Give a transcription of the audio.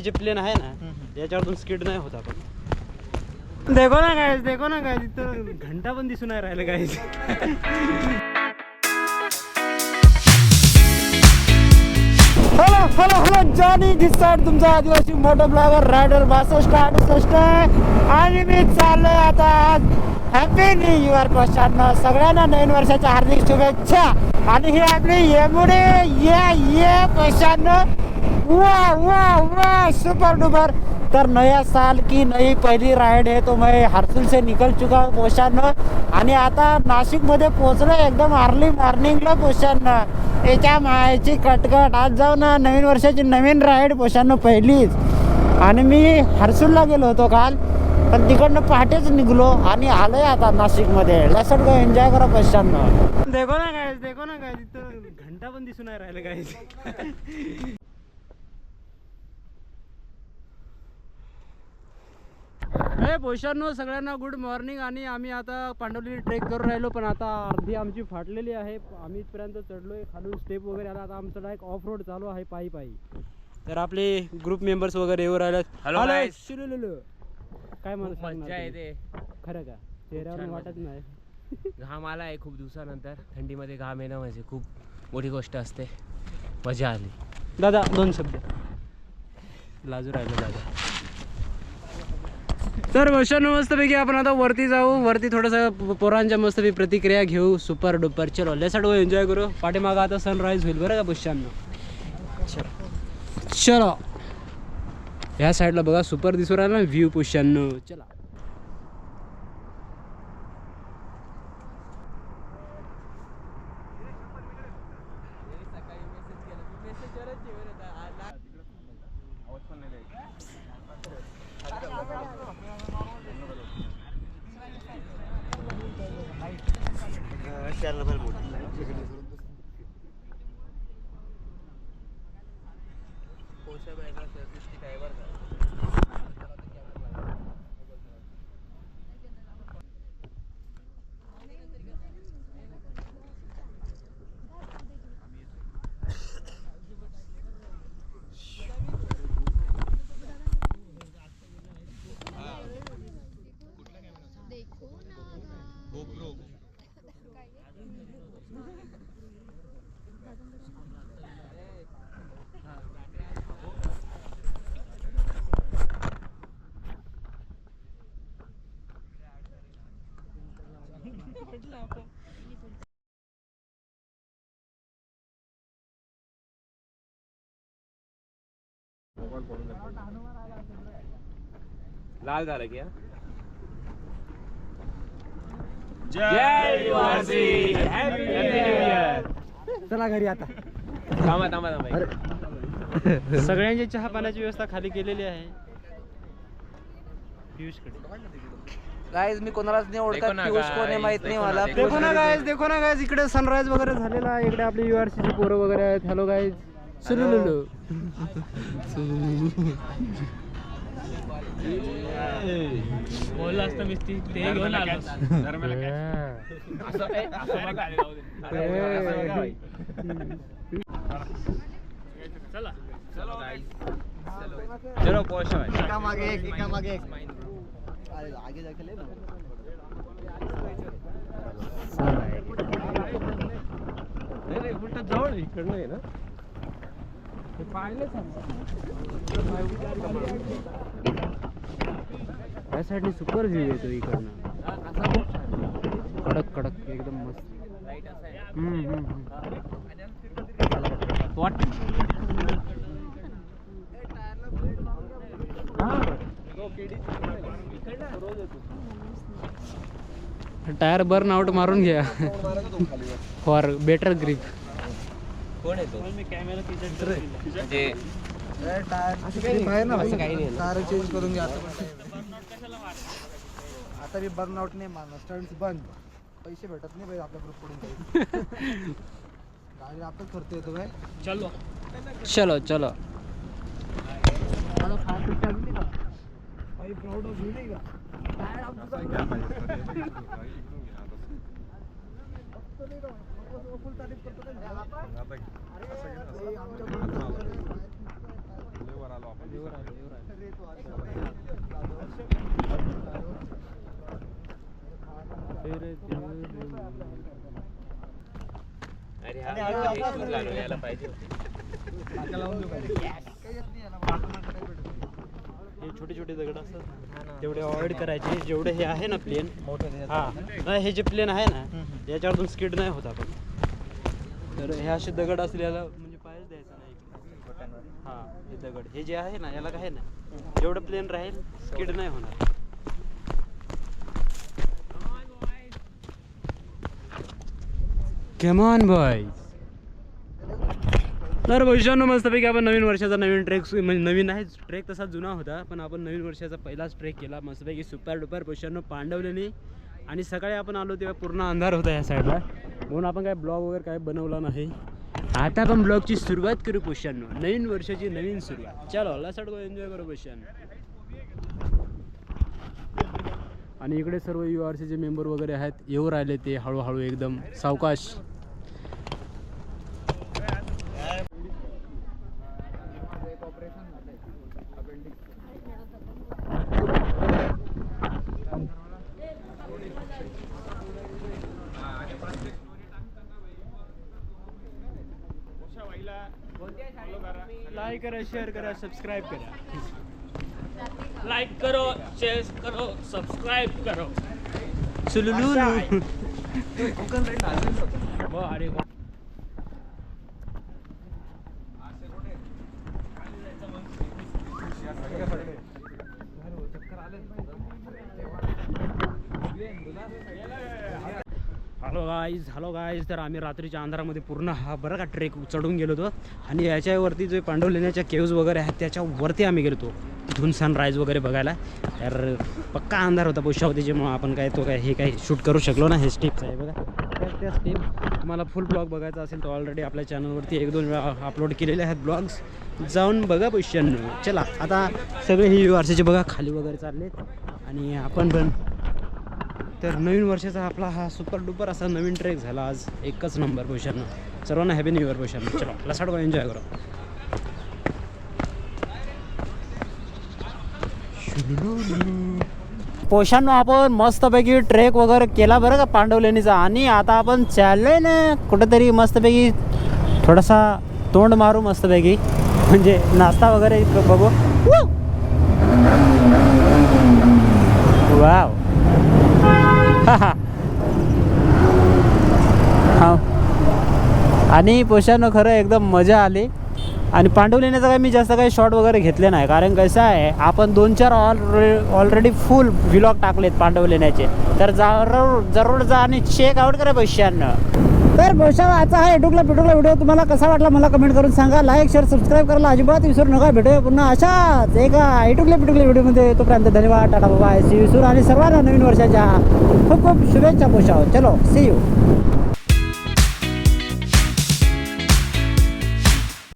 जे प्लेन आहे ना याच्यावरून स्किड नाही होत आपण. देखो ना गाइस इथं घंटा पण दिसून नाही राहिलं गाइस. हॅलो जॉनी दिस साइड तुमचा आदिवासी मोटर ब्लॉगर रायडर 6268 आणि मी चाललोय आता. हॅपी न्यू इयर पोशांनो, सगळ्यांना नवीन वर्षाच्या हार्दिक शुभेच्छा. आणि ही आपली येमुडे ये पोशांनो, वाह सुपर डुपर. तर नया साल की नई पहली राइड है तो मैं हर्सुल से निकल चुका हूँ पोशांनो. आणि आता नाशिकमध्ये पोहोचलो एकदम अर्ली मॉर्निंगला पोशांनो. याच्या मायाची कटकट. आज जाऊ ना नवीन वर्षाची नवीन राईड पोशांनो पहिलीच. आणि मी हर्सुलला गेलो होतो काल, पण तिकडनं पहाटेच निघलो आणि आलोय आता नाशिकमध्ये. लेट्स गो एन्जॉय करा पोशांनो. देखो ना गाइस इथं घंटा पण दिसून नाही राहिलं गाइस. पोशांनो सगळ्यांना गुड मॉर्निंग. आणि आम्ही आता पांडवली ट्रेक करून राहिलो, पण आता अर्धी आमची फाटलेली आहे. आम्ही इथपर्यंत चढलोय, खालून स्टेप वगैरे आला. आता आमचं डायरेक्ट ऑफ रोड चालू आहे पायी. तर आपले ग्रुप मेंबर्स वगैरे येऊ राहिले. हॅलो काय म्हणत मजा येते खरं का? चेहऱ्यावर वाटत नाही. घाम आला आहे खूप दिवसानंतर. थंडीमध्ये घाम येणं म्हणजे खूप मोठी गोष्ट असते. मजा आली. दादा 2 शब्द. लाजू राहिलो दादा. तर पोशांनो मस्तपैकी आपण आता वरती जाऊ. वरती थोडंसं पोरांच्या मस्तपैकी प्रतिक्रिया घेऊ. Super duper. चलो लेट्स गो एन्जॉय करू. पाठीमागं आता सनराईज होईल बरं का पोशांनो. चलो ह्या साईडला बघा सुपर दिसू राहिला ना व्ह्यू पोशांनो. चला लाल झालं की चला घरी आता. थांबा सगळ्यांची चहा पाण्याची व्यवस्था खाली केलेली आहे पियुषकडे. गाइस मी कोणालाच नाही ओळखत. पियुष कोण आहे माहित नाही मला. देखो ना गाइस इकडे सनराइज वगैरे झालेला आहे. इकडे आपली URC ची पोरं वगैरे आहेत. Hello guys. सुलुलुलु बोलला असतं मिस्ती ते घेऊन आलो. चलो पोषा एका मागे एक. आगे जाके ले नाही उलट जवळ इकडनं आहे ना. या साईडने सुपर व्ह्यू येतो इकडनं. कडक एकदम मस्त. टायर बर्न आउट मारून घ्या फॉर बेटर ग्रिप. कोण येतो टायर चेंज करून घ्या. आता मी बर्नआउट नाही मारणार. स्टंट्स बंद. पैसे भेटत नाही भाई आपल्या ग्रुप कडून. गाडी आपण खर्च येतो भाई. चलो मला फास्ट टाकली का भाई. प्राऊड ऑफ यू नाही का. टायर फुल तारीफ करतो. अरे हा शूज घालून यायला पाहिजे होते. हे छोटे छोटे दगड असतात तेवढे अवॉइड करायचे. जेवढे हे आहे ना प्लेन, हा नाही हे जे प्लेन आहे ना याच्यावरून स्किड नाही होत आपण. तर हे असे दगड असले याला म्हणजे पायच द्यायचा नाही. हा हे दगड हे जे आहे ना याला काय ना जेवढं प्लेन राहील स्किड नाही होणार. Come on boys. तर भविष्यानं मस्तपैकी आपण नवीन वर्षाचा नवीन ट्रेक म्हणजे नवीन आहे ट्रेक तसा जुना होता पण आपण नवीन वर्षाचा पहिलाच ट्रेक केला मस्तपैकी सुपर डुपर भविष्यानं पांडवलेनी. आणि सकाळी आपण आलो तेव्हा पूर्ण अंधार होता या साईडला म्हणून आपण काय ब्लॉग वगैरे काय बनवला नाही. आता आपण ब्लॉगची सुरुवात करू पोशांनो. नवीन वर्षाची नवीन सुरुवात. चलो लास्ट गो एन्जॉय करू पोशांनो. आणि इकडे सर्व URCचे मेंबर वगैरे आहेत येऊ राहिले ते हळूहळू एकदम सावकाश. लाईक करा, शेअर करा, सबस्क्राईब करा. लाईक करो, शेअर करो, सबस्क्राईब करो. सुलुलू. अरे हॅलो गाईज. तर आम्ही रात्रीच्या अंधारामध्ये पूर्ण हा बरं का ट्रेक चढून गेलो होतो आणि याच्यावरती जे पांडव लेण्याच्या केव्ज वगैरे आहेत त्याच्यावरती आम्ही गेलो होतो तिथून सनराईज वगैरे बघायला. तर पक्का अंधार होता पुष्यावतीच्यामुळं आपण काय तो काय हे काही शूट करू शकलो ना. हे स्टेप्स आहे बघा त्या स्टेप. तुम्हाला फुल ब्लॉग बघायचा असेल तर ऑलरेडी आपल्या चॅनलवरती 1-2 वेळा अपलोड केलेले आहेत ब्लॉग्स. जाऊन बघा पुष्यानं. चला आता सगळे हे URCचे बघा खाली वगैरे चाललेत आणि आपण पण. तर नवीन वर्षाचा आपला हा सुपर डुपर असा नवीन ट्रेक झाला आज. एकच नंबर पोशानं. सर्वांना हॅपी न्यू इयर पोशानं. चलो लास्ट गो एन्जॉय करू. पोशांनो आपण मस्तपैकी ट्रेक वगैरे केला बरं का पांडवलेणीचा. आणि आता आपण चाललोय ना कुठेतरी मस्तपैकी थोडासा तोंड मारू मस्तपैकी म्हणजे नाश्ता वगैरे बघू. वाव. हा आणि पोशानं खरं एकदम मजा आली. आणि पांडवलेण्याचं काही मी जास्त काही शॉट वगैरे घेतले नाही कारण कसं आहे आपण 2-4 ऑलरेडी फुल व्लॉग टाकलेत पांडवलेण्याचे. तर जरूर जा आणि चेक आउट करा पोशानं. तर पोशानं आजचा हा एटुकला व्हिडिओ तुम्हाला कसा वाटला मला कमेंट करून सांगा. लाईक शेअर सबस्क्राईब करायला अजिबात विसरू नका. भेटूया पुन्हा अशाच एका एटुकला व्हिडिओमध्ये. तोपर्यंत धन्यवाद. Tata bye. See you soon. आणि सर्वांना नवीन वर्षाच्या खूप खूप शुभेच्छा पोशाव. चलो सी यू.